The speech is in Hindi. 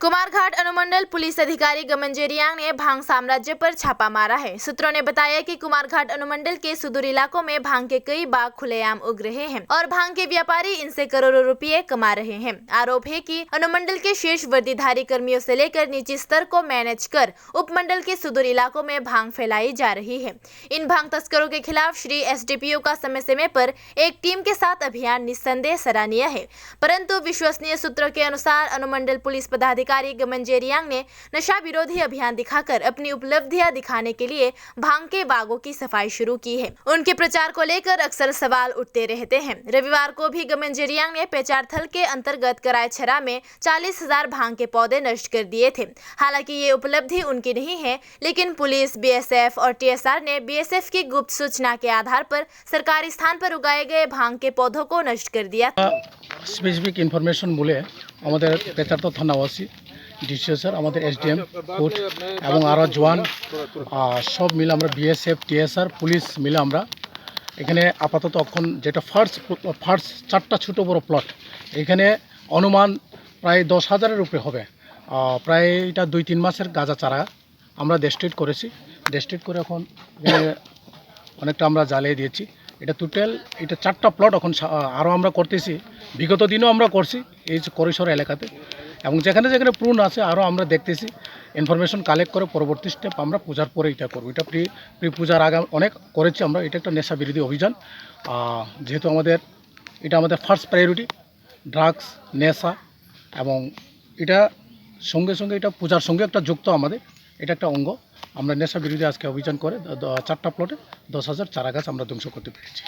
कुमारघाट अनुमंडल पुलिस अधिकारी गमन जेरियांग ने भांग साम्राज्य पर छापा मारा है। सूत्रों ने बताया कि कुमारघाट अनुमंडल के सुदूर इलाकों में भांग के कई बाग खुलेआम उग रहे हैं और भांग के व्यापारी इनसे करोड़ों रुपए कमा रहे हैं। आरोप है कि अनुमंडल के शीर्ष वर्दीधारी कर्मियों से लेकर निजी स्तर को मैनेज कर उपमंडल के सुदूर इलाकों में भांग फैलाई जा रही है। इन भांग तस्करों के खिलाफ श्री एसडीपीओ का समय समय पर एक टीम के साथ अभियान निस्संदेह सराहनीय है, परंतु विश्वसनीय सूत्रों के अनुसार अनुमंडल पुलिस पदाधिकारी गमन जेरियांग ने नशा विरोधी अभियान दिखाकर अपनी उपलब्धियां दिखाने के लिए भांग के बागों की सफाई शुरू की है। उनके प्रचार को लेकर अक्सर सवाल उठते रहते हैं। रविवार को भी गमन जेरियांग ने पेचार थल के अंतर्गत करायछरा में 40,000 भांग के पौधे नष्ट कर दिए थे। हालांकि ये उपलब्धि उनकी नहीं है, लेकिन पुलिस, बीएसएफ और टीएसआर ने बीएसएफ की गुप्त सूचना के आधार पर सरकारी स्थान पर उगाए गए भांग के पौधों को नष्ट कर दिया। स्पेसिफिक इनफरमेशन बोले हमारे पेचारतो थानावासी ডিসিও স্যার, আমাদের এসডিএম কোর্ট এবং আরও জওয়ান সব মিলে আমরা বিএসএফ, টিএসআর, পুলিশ মিলে আমরা এখানে আপাতত এখন যেটা ফার্স্ট 4টা ছোটো বড়ো প্লট, এখানে অনুমান প্রায় 10,000-এর উপরে হবে। প্রায় এটা 2-3 মাসের গাঁজা চারা আমরা ডেস্ট্রিট করেছি। ডেস্ট্রিট করে এখন অনেকটা আমরা জ্বালিয়ে দিয়েছি। এটা টোটাল এটা 4টা প্লট এখন আরও আমরা করতেছি। বিগত দিনও আমরা করছি এই করিসর এলাকাতে, এবং যেখানে যেখানে প্রুন আছে আরও আমরা দেখতেছি। ইনফরমেশন কালেক্ট করে পরবর্তী স্টেপ আমরা পূজার পরে এটা করব। এটা প্রি পূজার আগে অনেক করেছি আমরা। এটা একটা নেশা বিরোধী অভিযান, যেহেতু এটা আমাদের ফার্স্ট প্রায়োরিটি ড্রাগস, নেশা, এবং এটা সঙ্গে সঙ্গে এটা পূজার সঙ্গে একটা যুক্ত আমাদের, এটা একটা অঙ্গ। আমরা নেশা বিরোধী আজকে অভিযান করে 4টা প্লটে 10,000 চারা গাছ আমরা ধ্বংস করতে পেরেছি।